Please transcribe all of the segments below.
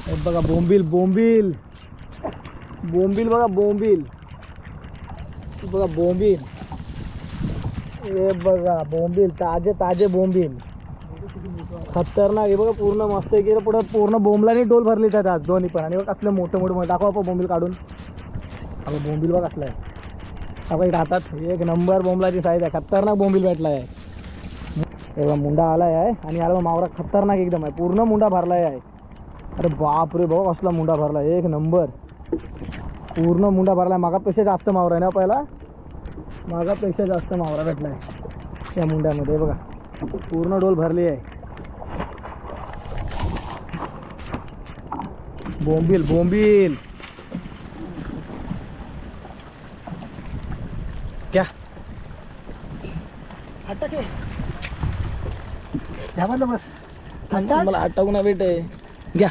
हे बघा बोंबील बोंबील बोंबील बघा बोंबील बघा बोंबील हे बघा बोंबील ताजे ताजे बोंबील खतरनाक हे बघा पूर्ण मस्त आहे की पुढं पूर्ण बोंबलाने डोल भरली त्यात आज दोन्ही पण आणि बघा असलं मोठं मोठं दाखवा आपण बोंबील काढून अगं बोंबील बघ असलं आहे आपण राहतात एक नंबर बोंबलाची साईज आहे खतरनाक बोंबील भेटला आहे हे बघा मुंडा आलाय आहे आणि याला मावरा खतरनाक एकदम आहे पूर्ण मुंडा भरलाय आहे अरे बाप रे भाऊ असला मुंडा भरला एक नंबर पूर्ण मुंडा भरलाय मागापेक्षा जास्त मावरा आहे ना पहिला मागापेक्षा जास्त मावरा भेटलाय त्या मुंड्यामध्ये बघा पूर्ण डोल भरली आहे बोंबील बोंबील क्या अटक आहे घ्या म्हणलं बस मला अटकू ना भेटे घ्या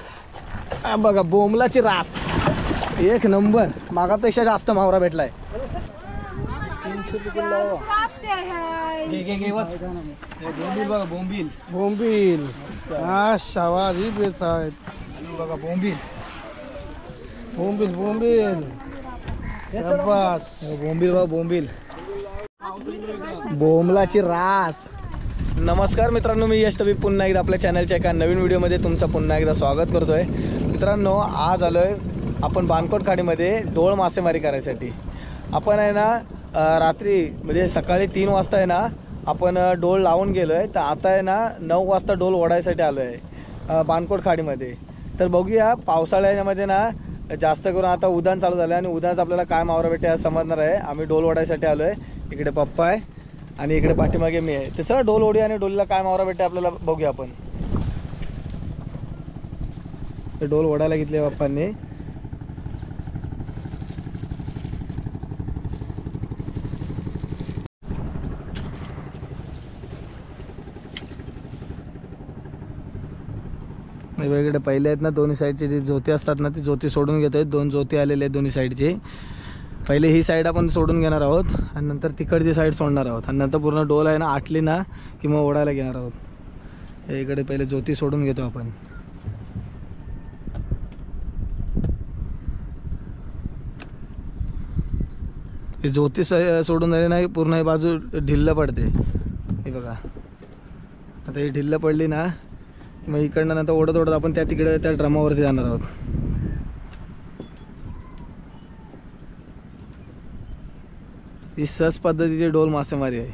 बघा बोंबलाची रास एक नंबर मागापेक्षा जास्त मावरा भेटलाय 300 रुपये बोंबील बघा बोंबील बोंबील हा शावारी बेस आहेत बघा बोंबील बोंबील बोंबील शाबास बोंबील बघा बोंबील बोंबलाची रास नमस्कार मित्रांनो मी यश तबी पुन्हा एकदा आपल्या चॅनलच्या एका नवीन व्हिडिओमध्ये तुमचं पुन्हा एकदा स्वागत करतोय मित्रांनो आज आलोय आपण बाणकोट खाडीमध्ये डोळ मासेमारी करायसाठी आपण आहे ना रात्री म्हणजे सकाळी 3 वाजता आहे ना आपण डोळ लावून गेलोय तर आता आहे ना 9 वाजता डोल ओढायसाठी आलोय बाणकोट खाडीमध्ये तर बघूया पावसाळ्यामध्ये ना जास्त करून आता उधाण चालू झालं आणि उधाणाचं आपल्याला काय मावरा भेटे आज समजणार आहे आम्ही डोल ओढायसाठी आलोय इकडे पप्पा आहे आणि इकडे पाठीमागे मी आहे तिसरा डोल ओढी आणि डोलीला काय मावरा भेटे आपल्याला बघूया आपण ते डोल ओढायला घेतले पप्पांनी वेगवेगळे पहिले आहेत ना दोन्ही साईडचे जे जोती असतात ना ती जोती सोडून घेतोय 2 जोती आलेले आहेत दोन्ही साईडचे पहिले ही साईड आपण सोडून घेणार आहोत आणि नंतर तिकडची साईड सोडणार आहोत आणि नंतर पूर्ण डोल आहे ना आटली ना की मग ओढायला घेणार आहोत इकडे पहिले ज्योती सोडून घेतो आपण हे ज्योती सोडून झाली नाही पूर्ण ही बाजू ढिल्ल पडते हे बघा आता ही ढिल्ल पडली ना मग इकडनं नंतर ओढत ओढत आपण तिकडे त्या ड्रमावरती जाणार आहोत ही सहज पद्धतीची डोल मासेमारी आहे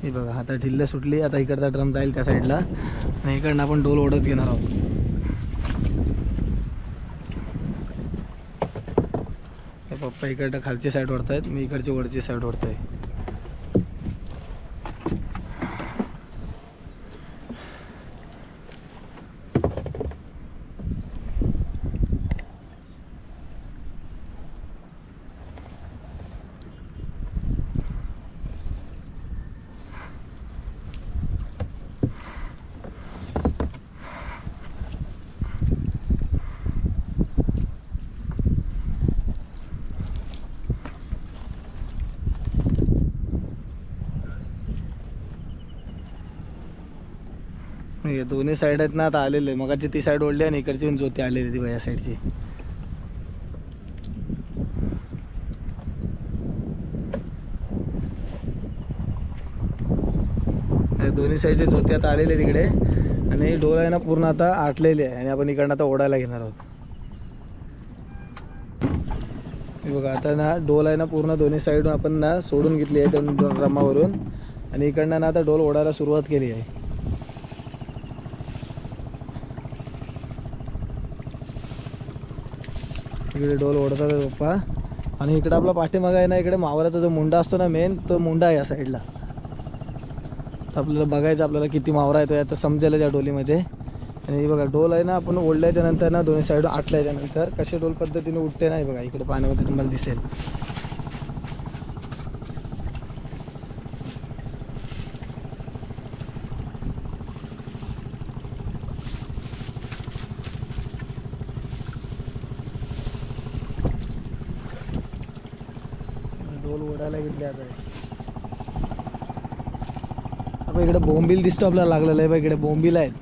हे बघा आता ढिल्ल सुटली आता इकडचा ड्रम जाईल त्या साईडला आणि इकडनं आपण डोल ओढत घेणार आहोत पप्पा इकडं खालची साईड ओढतायत मी इकडची वरची साईड ओढतोय दोन्ही साईड आहेत ना आता आलेले मगाची ती साईड ओढली आणि इकडची ज्योती आलेली ती या साईडची दोन्ही साईडची ज्योती आता आलेली तिकडे आणि डोल आहे ना पूर्ण आता आटलेली आहे आणि आपण इकडनं आता ओढायला घेणार आहोत बघा आता ना डोल आहे ना पूर्ण दोन्ही साईडून आपण ना सोडून घेतली आहे दोन रमावरून आणि इकडनं ना आता डोल ओढायला सुरुवात केली आहे इकडे डोल ओढतात पप्पा आणि इकडे आपला पाठीमागा आहे ना इकडे मावळाचा जो मुंडा असतो ना मेन तो मुंडा आहे या साईडला आपल्याला बघायचं आपल्याला किती मावरा येतो आता समजेल त्या डोलीमध्ये आणि बघा डोल आहे ना आपण ओढल्याच्या नंतर ना दोन्ही साईड आटल्याच्या नंतर कशी डोल पद्धतीने उठते नाही बघा इकडे पाण्यामध्ये तुम्हाला दिसेल डोल ओढायला घेतले आता इकडे बोंबील दिसतो आपल्याला लागलेला आहे बघ इकडे बोंबील आहेत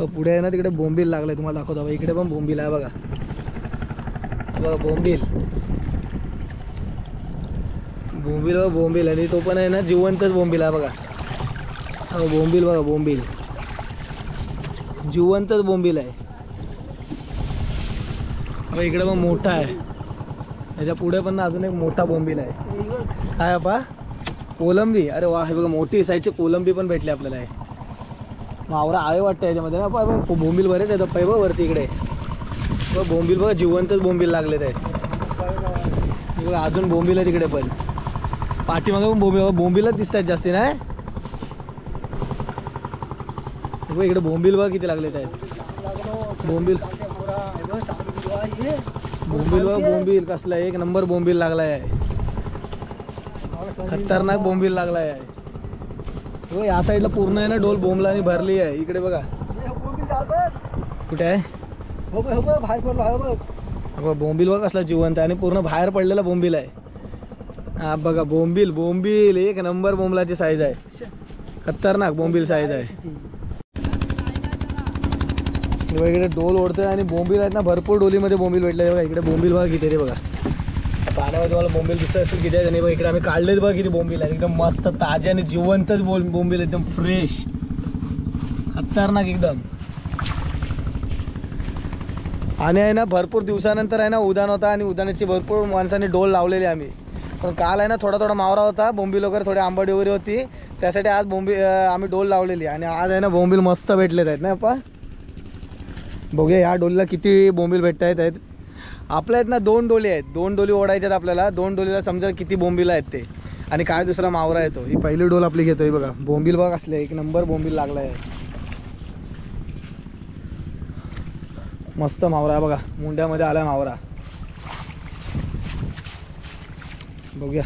पुढे आहे ना तिकडे बोंबील लागलाय, तुम्हाला दाखवतो बघा. इकडे पण बोंबील आहे बघा. बघा बोंबील बोंबील बघा बोंबील. आणि तो पण आहे ना जिवंतच बोंबील आहे बघा. बोंबील बघा बोंबील जिवंतच बोंबील आहे. बघा इकडे पण मोठा आहे. त्याच्या पुढे पण अजून एक मोठा बोंबील आहे. काय आपा कोलंबी. अरे वा, हे बघा मोठी साईजची कोलंबी पण भेटली आपल्याला. आहे मावरा आहे वाटतं याच्यामध्ये ना. पण बोंबील बरेच आहेत पैबा वरती इकडे. बघ बोंबील बघा जिवंतच बोंबील लागले ते. बघा अजून बोंबील आहे तिकडे पण. पाठीमागे पण बोंबील बोंबीलच दिसत आहेत जास्ती नाही. बघ इकडे बोंबील बघा किती लागलेत आहेत. बोंबील बोंबील बघा बोंबील कसला एक नंबर बोंबील लागलाय आहे. खतरनाक बोंबील लागलाय आहे. हो या साईडला पूर्ण आहे ना डोल बोंबलाने भरली आहे. इकडे बघा कुठे आहे बोंबील बघा कसला जिवंत आहे आणि पूर्ण बाहेर पडलेला बोंबील आहे. हा बघा बोंबील बोंबील एक नंबर बोंबलाची साईज आहे. खतरनाक बोंबील साईज आहे. इकडे डोल ओढतोय आणि बोंबील आहेत ना भरपूर डोलीमध्ये बोंबील भेटले बघा. इकडे बोंबील बघा किती रे बघा. पाण्यामध्ये तुम्हाला बोंबील दिसत असेल किती आहे. आणि बघा इकडे आम्ही काढलेत बघा किती बोंबील आहे. एकदम मस्त ताजे आणि जिवंतच बोंबील एकदम फ्रेश खतरनाक एकदम. आणि आहे ना भरपूर दिवसानंतर आहे ना उधाण होता आणि उधाणाची भरपूर माणसांनी डोल लावलेली आम्ही. पण काल आहे ना थोडा मावरा होता. बोंबील वगैरे थोडी आंबाडी वगैरे होती त्यासाठी आज आम्ही डोल लावलेली. आणि आज आहे ना बोंबील मस्त भेटलेत आहेत ना आपा. बघूया या डोलीला किती बोंबील भेटत आहेत. आपल्या आहेत ना 2 डोली आहेत. 2 डोली ओढायच्यात आपल्याला. 2 डोलीला समजा किती बोंबील आहेत ते. आणि काय दुसरा मावरा येतो. ही पहिली डोल आपली घेतोय बघा. बोंबील बघा असले एक नंबर बोंबील लागला आहे. मस्त मावरा आहे बघा. मुंड्यामध्ये आला मावरा. बघूया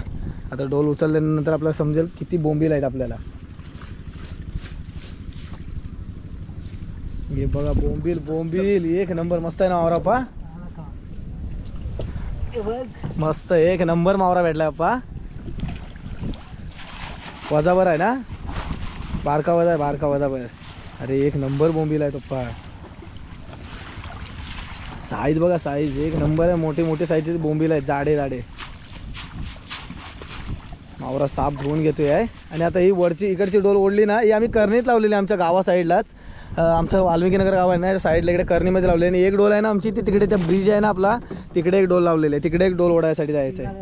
आता डोल उचलल्यानंतर आपल्याला समजेल किती बोंबील आहेत आपल्याला. हे बघा बोंबील बोंबील एक नंबर मस्त आहे ना मावरा पा. मस्त एक नंबर मावरा भेटला पा. वजाभर आहे ना. बारका वजा आहे बारका वजाभर. अरे एक नंबर बोंबील आहे पप्पा. साईज बघा साईज एक नंबर आहे. मोठे मोठे साईजचे बोंबील आहेत जाडे जाडे. मावरा साप धुवून घेतोय आहे. आणि आता ही वरची इकडची डोल ओढली ना. ही आम्ही करणीत लावलेली आमच्या गावा साईडलाच. आमचं वाल्मिकीनगर गाव आहे ना साईडला इकडे कर्णीमध्ये लावले. आणि एक डोल आहे ना आमची ती तिकडे त्या ब्रिज आहे ना आपला तिकडे एक डोल लावलेली आहे. तिकडे एक डोल ओढायसाठी जायचं आहे.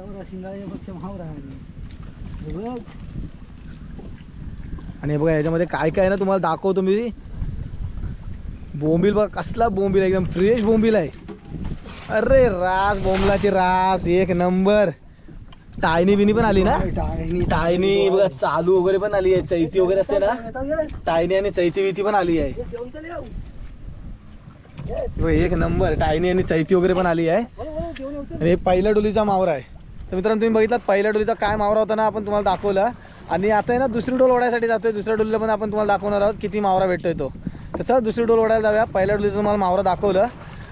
आणि बघा याच्यामध्ये काय काय आहे ना तुम्हाला दाखवतो मी. बोंबील बघा कसला बोंबील एकदम फ्रेश बोंबील आहे. अरे रास बोंबलाची रास एक नंबर. टायनी बिनी पण आली ना. टायनी बघा चालू वगैरे पण आली आहे. चैती वगैरे असते ना टायनी आणि चैती विती पण आली आहे. एक नंबर टायनी आणि चैती वगैरे पण आली आहे. आणि पहिल्या डोलीचा मावरा आहे. तर मित्रांनो तुम्ही बघितलात पहिल्या डोलीचा काय मावरा होता ना आपण तुम्हाला दाखवला. आणि आता आहे ना दुसरी डोल ओढायसाठी जातोय. दुसऱ्या डोलीला पण आपण तुम्हाला दाखवणार आहोत किती मावरा भेटतोय तो. तसं दुसरी डोल ओढायला जाऊया. पहिल्या डोलीचं तुम्हाला मावरा दाखवलं.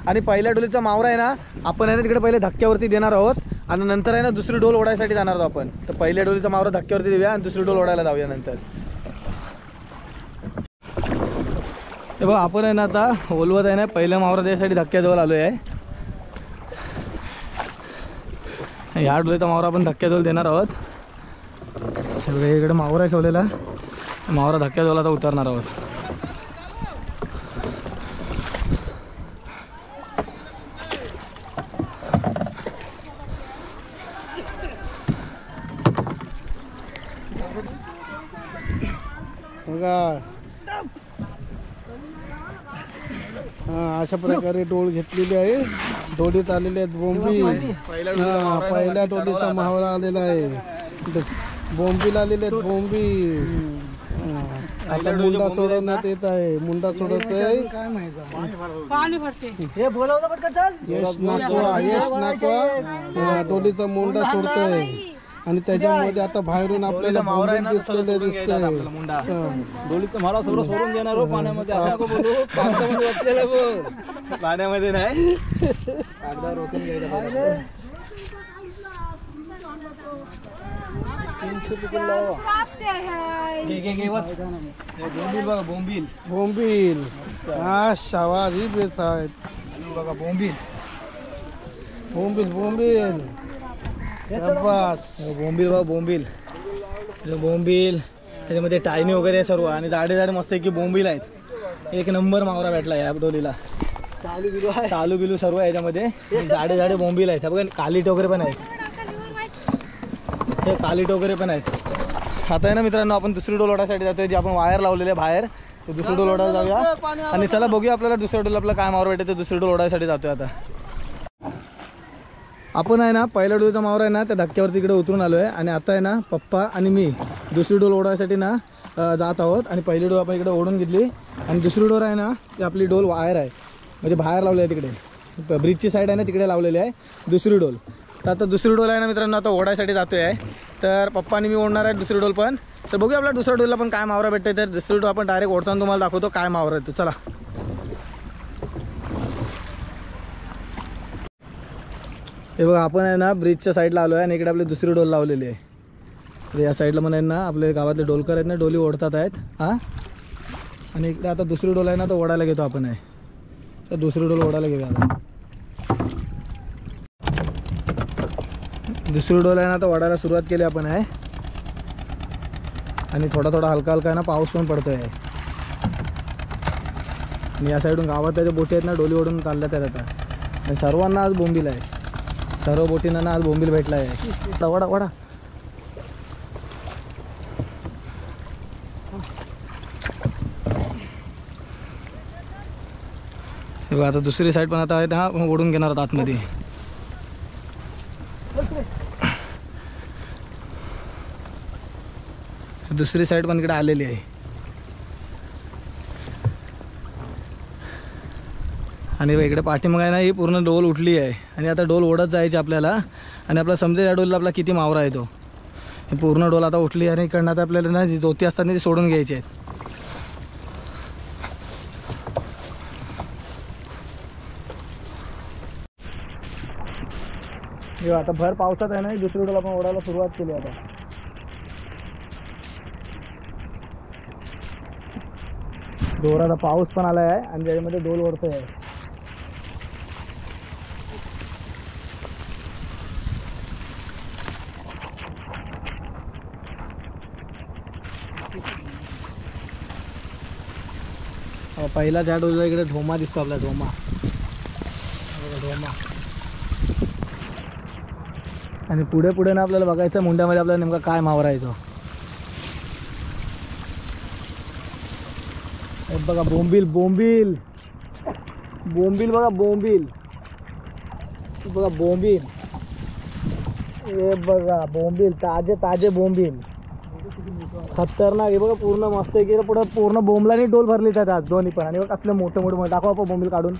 आणि पहिल्या डोलीचा मावरा आहे ना आपण आहे ना तिकडे पहिले धक्क्यावरती देणार आहोत. आणि नंतर आहे ना दुसरी डोल ओढायसाठी जाणार आहोत आपण. तर पहिल्या डोलीचा मावरा धक्क्यावरती देऊया आणि दुसरी डोल ओढायला जाऊया नंतर. हे बघा आपण आहे ना आता ओलवत आहे ना पहिल्या मावरा द्यायसाठी धक्क्याजवळ आलो आहे. ह्या डोलीचा मावरा आपण धक्क्याजवळ देणार आहोत. हे बघा इकडे मावरा ठेवलेला. मावरा धक्क्याजवळ आता उतरणार आहोत. अशा प्रकारे डोळ घेतलेली आहे. डोलीत आलेले आहेत बोंबील. पहिल्या डोलीचा मावरा आलेला आहे. बोंबील आलेले आहेत बोंबील. आता मुंडा सोडवण्यात येत आहे. मुंडा सोडवतोय यश नाकवा. डोलीचा मुंडा सोडतोय आणि त्याच्यामध्ये आता बाहेरून आपल्याला बोंबील दिसलेले दिसतंय. डोलीचं मला सगळं सोडून देणार हो पाण्यामध्ये. पाण्यामध्ये नाही कागदावर ओतून घ्यायचं. बोंबील बघा बोंबील बोंबील हा शावारी बेस आहेत. बघा बोंबील बोंबील बोंबील शाबास. बोंबील बघा बोंबील बोंबील त्याच्यामध्ये टायनी वगैरे आहे सर्व आणि जाडे जाडे मस्त की बोंबील आहेत. एक नंबर मावरा भेटला या डोलीला. चालू बिलू सर्व आहे याच्यामध्ये. जाडे जाडे बोंबील आहेत. बघा कालीट वगैरे पण आहेत. हे कालीट वगैरे पण आहेत. आता आहे ना मित्रांनो आपण दुसरी डोल ओढायसाठी जातोय. जे आपण वायर लावलेले बाहेर ते दुसरी डोल ओढायला जाऊया आणि चला बघूया आपल्याला दुसऱ्या डोल आपला काय मावरा भेटते. दुसरी डोल ओढायसाठी जातोय आता आपण. आहे ना पहिल्या डोलीचा मावरा आहे ना त्या धक्क्यावरती इकडे उतरून आलो आहे आणि आता आहे ना पप्पा आणि मी दुसरी डोल ओढायसाठी ना जात आहोत. आणि पहिली डोल आपण इकडे ओढून घेतली आणि दुसरी डोल आहे ना ती आपली डोल वायर आहे म्हणजे बाहेर लावली आहे तिकडे ब्रिजची साईड आहे ना तिकडे लावलेली आहे दुसरी डोल. तर आता दुसरी डोल आहे ना मित्रांनो आता ओढायसाठी जातोय आहे. तर पप्पा आणि मी ओढणार आहे दुसरी डोल पण. तर बघूया आपल्या दुसऱ्या डोलला पण काय मावरा भेटते. तर दुसरी डोल आपण डायरेक्ट ओढताना तुम्हाला दाखवतो काय मावरा येतो. चला हे बघा आपण आहे ना ब्रिजच्या साईडला आलो आहे आणि इकडे आपली दुसरी डोल लावलेली आहे. तर या साईडला पण आहे ना आपले गावातले डोलकर आहेत ना डोली ओढतात आहेत. हां आणि इकडे आता दुसरी डोल आहे ना तर ओढायला घेतो आपण आहे. तर दुसरी डोल ओढायला घेऊया आता. दुसरी डोल आहे ना तर ओढायला सुरुवात केली आपण आहे आणि थोडा थोडा हलका हलका आहे ना पाऊस पण पडतोय आहे. आणि या साईडून गावात त्याच्या बोटी आहेत ना डोली ओढून चालल्यात आहेत आता. आणि सर्वांना आज बोंबील आहे. सर्व बोटींना ना आज बोंबील भेटला आहे. वडा वडा आता दुसरी साईड पण आता आहे ना ओढून घेणार आहोत आतमध्ये. दुसरी साईड पण इकडे आलेली आहे आणि इकडे पाठीमागे आहे ना ही पूर्ण डोल उठली आहे आणि आता डोल ओढत जायची आपल्याला. आणि आपला समजेल या डोलला आपला किती मावरा आहे तो. ही पूर्ण डोल आता उठली आणि इकडनं आता आपल्याला ना जी जोती असताना ती सोडून घ्यायची आहेत. आता भर पावसात आहे ना दुसरी डोल आपण ओढायला सुरुवात केली आता. जोराचा पाऊस पण आला आहे आणि त्याच्यामध्ये डोल ओढतोय आहे. पहिला त्या डोलला इकडे ढोमा दिसतो आपला. ढोमा ढोमा आणि पुढे पुढे ना आपल्याला बघायचं मुंड्यामध्ये आपल्याला नेमका काय मावरा येतो. बघा बोंबील बोंबील बोंबील बघा बोंबील बघा बोंबील. हे बघा बोंबील ताजे ताजे बोंबील खतरनाक. हे बघा पूर्ण मस्त आहे की पुढं पूर्ण बोंबलाने डोल भरली त्यात आज दोन्ही पण. आणि बघा असलं मोठं मोठं दाखवा आपण बोंबील काढून.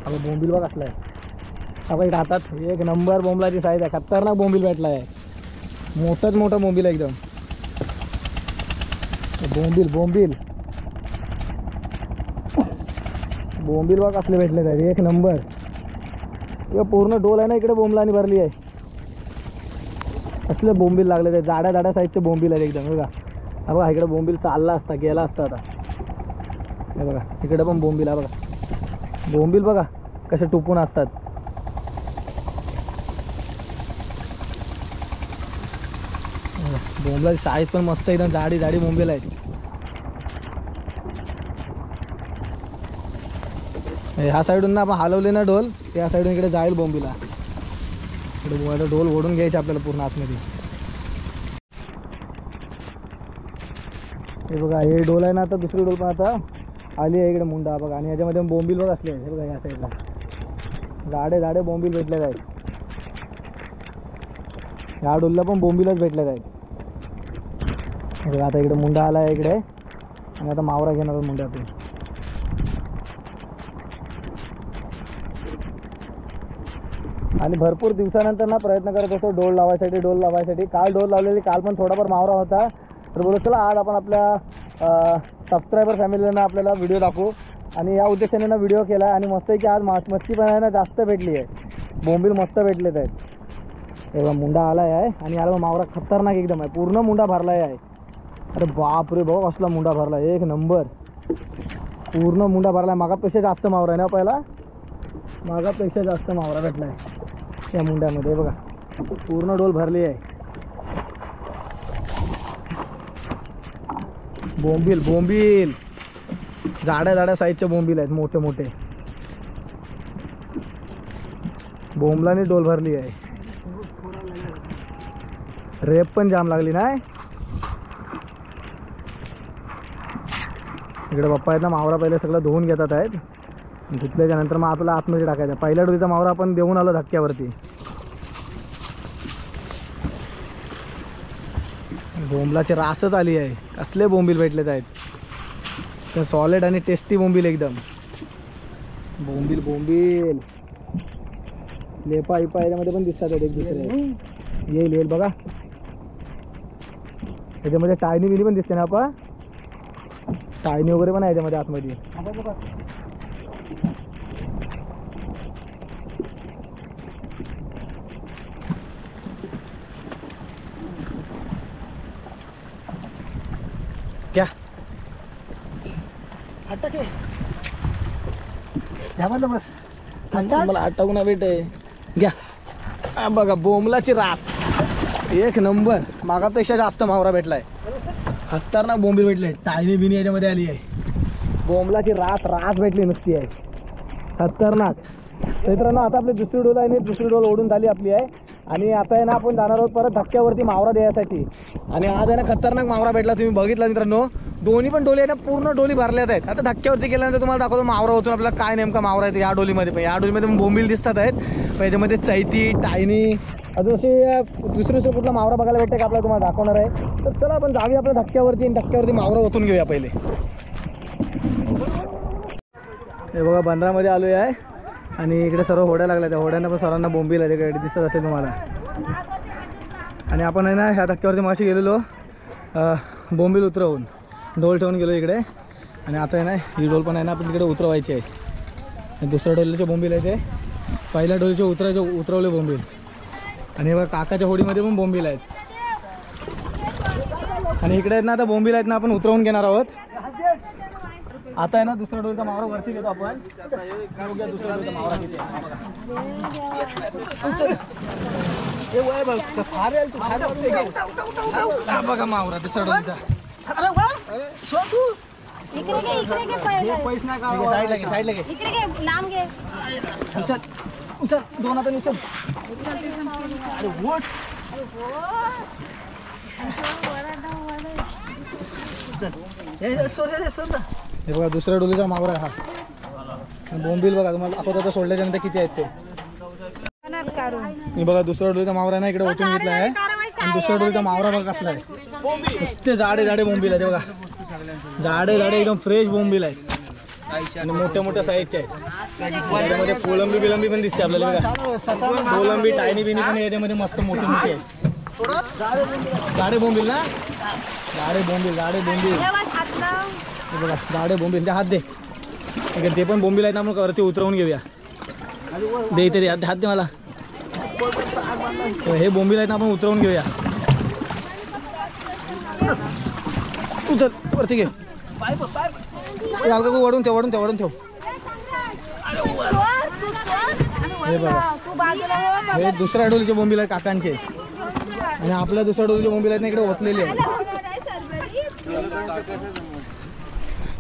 अगं बोंबील बघ असलं आहे आपण इकडे हातात. एक नंबर बोंबलाची साईज आहे. खतरनाक बोंबील भेटला आहे. मोठंच मोठं बोंबील एकदम. बोंबील बोंबील बोंबील बघ असले भेटले आहे एक नंबर. पूर्ण डोल आहे ना इकडे बोंबलानी भरली आहे. असले बोंबील लागले ते जाड्या जाड्या साईजचे बोंबील आहेत एकदम. बघा हा बघा इकडे बोंबील चालला असता गेला असता आता. हे बघा इकडे पण बोंबील आहे बघा. बोंबील बघा कसे टुपून असतात. बोंबलाची साईज पण मस्त एकदम जाडी जाडी बोंबील आहेत. ह्या साईडून ना आपण हलवले ना डोल त्या साईडून इकडे जाईल बोंबीला. इकडे डोल ओढून घ्यायचे आपल्याला पूर्ण आतमध्ये. हे बघा हे डोल आहे ना आता दुसरी डोल पण आता आली आहे इकडे मुंडा बघा. आणि याच्यामध्ये बोंबील बघ असले हे बघा या साईडला जाडे जाडे बोंबील भेटले आहेत. ह्या डोलला पण बोंबीलच भेटले आहेत. आता इकडे मुंडा आला आहे इकडे आणि आता मावरा घेणार मुंड्यातून. आणि भरपूर दिवसानंतर ना प्रयत्न करत असतो डोल लावायसाठी. काल डोल लावलेली काल पण थोडाफार मावरा होता. तर बोलू चला आज आपण आपल्या सबस्क्रायबर फॅमिलीला आपल्याला व्हिडिओ दाखवू. आणि या उद्देशाने ना व्हिडिओ केला आणि मस्त आहे की आज मच्छी पण आहे ना जास्त भेटली आहे. बोंबील मस्त भेटलेत आहेत. एवढा मुंडा आलाय आहे आणि याला मावरा खतरनाक एकदम आहे, पूर्ण मुंडा भरलाय आहे. अरे बाप रे बाबा कसला मुंडा भरला, एक नंबर पूर्ण मुंडा भरलाय. मागापेक्षा जास्त मावरा आहे ना, पहिला मागापेक्षा जास्त मावरा भेटलाय या मुंड्यामध्ये. बघा पूर्ण डोल भरली आहे. बोंबील बोंबील जाड्या जाड्या साईजचे बोंबील आहेत, मोठे मोठे. बोंबलाने डोल भरली आहे. रेप पण जाम लागली नाही. इकडे पप्पा आहेत ना, मावरा पहिले सगळं धुवून घेतात आहेत. धुतल्याच्या नंतर मग आपल्याला आतमध्ये टाकायचा. पहिल्या डोलीचा मावरा आपण देऊन आलो धक्क्यावरती. बोंबलाची रासच आली आहे. कसले बोंबील भेटलेत आहेत, ते सॉलिड आणि टेस्टी बोंबील एकदम. बोंबील बोंबील लेपा इपा याच्यामध्ये पण दिसतात एक दुसरे. येईल बघा, याच्यामध्ये टायनी बिनी पण दिसते ना आपा, टायनी वगैरे पण आहे याच्यामध्ये आतमध्ये. क्या बस मला आटावू ना भेटे घ्या. बघा बोंबलाची रास एक नंबर, मागापेक्षा जास्त मावरा भेटलाय. खतरनाक बोंबील भेटले, टायनी बिनी याच्यामध्ये आली आहे. बोंबलाची रास भेटली नुसती आहे, खतरनाक. मित्रांनो आता आपली दुसरी डोल आहे, दुसरी डोल ओढून झाली आपली आहे. आणि आता आहे ना आपण जाणार आहोत परत धक्क्यावरती मावरा द्यायसाठी. आणि आज आहे ना खतरनाक मावरा भेटला, तुम्ही बघितला मित्रांनो. दोन्ही पण डोली आहे ना, पूर्ण डोली भरल्यात आहेत. आता धक्क्यावरती गेल्यानंतर तुम्हाला दाखवतो मावरा होतो आपल्याला काय नेमका मावरा येतो या डोलीमध्ये. पण या डोलीमध्ये पण बोंबील दिसतात आहेत. पण याच्यामध्ये चैती, टायनी, अजून असे दुसरं कुठला मावरा बघायला भेटते का आपल्याला, तुम्हाला दाखवणार आहे. तर चला आपण जाऊया आपल्या धक्क्यावरती मावरा ओतून घेऊया पहिले. हे बघा बंदरामध्ये आलो आहे आणि इकडे सर्व होड्या लागल्या. त्या होड्यांना पण सर्वांना बोंबील आहे, तिकडे दिसत असेल तुम्हाला. आणि आपण आहे ना ह्या धक्क्यावरती माशी गेलेलो बोंबील उतरवून, डोल ठेवून गेलो इकडे. आणि आता आहे ना ही डोल पण आहे ना आपण तिकडे उतरवायची आहे. दुसऱ्या डोलीचे बोंबील आहे ते, पहिल्या डोलीचे उतरवले बोंबील. आणि बघा काकाच्या होडीमध्ये पण बोंबील आहेत. आणि इकडे आहेत ना आता बोंबील आहेत ना आपण उतरवून घेणार आहोत. आता आहे ना दुसऱ्या डोलीचा मावरा वरती घेतो आपण. दुसऱ्या डोलीचा मावरा किती आहे बघा, मावरा दुसऱ्या डोलीचा. साईडला घे. उचल दोन आता उचल. हे बघा दुसऱ्या डोलीचा मावरा हा. बोंबील बघा तुम्हाला आपण आता सोडल्याच्यानंतर किती आहेत ते. हे बघा दुसऱ्या डोलीचा मावरा ना इकडे ओतून घेतला आहे. आणि दुसऱ्या डोलीचा मावरा बघा कसला आहे, नुसते जाडे बोंबील आहेत. बघा जाडे एकदम फ्रेश बोंबील आहेत आणि मोठ्या मोठ्या साईजचे आहेत. याच्यामध्ये कोलंबी बिलंबी पण दिसते आपल्याला. बघा कोलंबी, टायनी बिनी पण याच्यामध्ये मस्त मोठी मोठी आहेत. जाडे बोंबील ना, जाडे बोंबील बघा, जाडे बोंबील. हात दे, ते पण बोंबील आहेत ना, आपण वरती उतरवून घेऊया. दे इथे हात दे मला. हे बोंबील आहेत ना आपण उतरवून घेऊया. उचल वरती घे. वडून ठेव. हे बघा हे दुसऱ्या डोलीचे बोंबील आहेत काकांचे. आणि आपल्या दुसऱ्या डोलीचे बोंबील आहेत ना इकडे ओतलेले आहेत.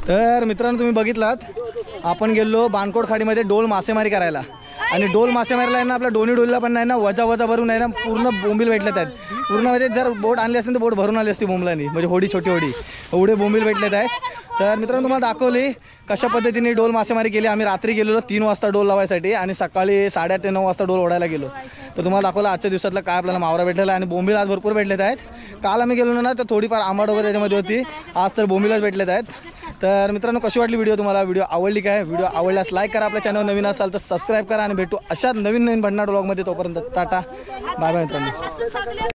तर मित्रांनो तुम्ही बघितलात आपण गेलो बाणकोट खाडीमध्ये डोल मासेमारी करायला. आणि डोल मासेमारीला आहे ना आपल्या दोन्ही डोलीला पण नाही ना वजा भरून आहे ना पूर्ण बोंबील भेटलेत आहेत. पूर्ण म्हणजे जर बोट आणली असते तर बोट भरून आली असती बोंबलानी, म्हणजे होडी छोटी होडी एवढे बोंबील भेटलेत आहेत. तर मित्रांनो तुम्हाला दाखवली कशा पद्धतीने डोल मासेमारी केली. आम्ही रात्री गेलेलो 3 वाजता डोल लावायसाठी आणि सकाळी 8:30 ते 9 वाजता डोल ओढायला गेलो. तर तुम्हाला दाखवलं आजच्या दिवसातला काय आपल्याला मावरा भेटलेला आहे. आणि बोंबील आज भरपूर भेटलेत आहेत. काल आम्ही गेलो ना तर थोडीफार आंबट वगैरे त्याच्यामध्ये होती, आज तर बोंबीलच भेटलेत आहेत. तर मित्रांनो कशी वाटली व्हिडिओ तुम्हाला, व्हिडिओ आवडली काय, व्हिडिओ आवडल्यास लाईक करा, आपल्या चॅनल नवीन असाल तर सबस्क्राईब करा. आणि भेटू अशा नवीन भन्नाट व्लॉगमध्ये. तोपर्यंत टाटा बाय बाय मित्रांनो.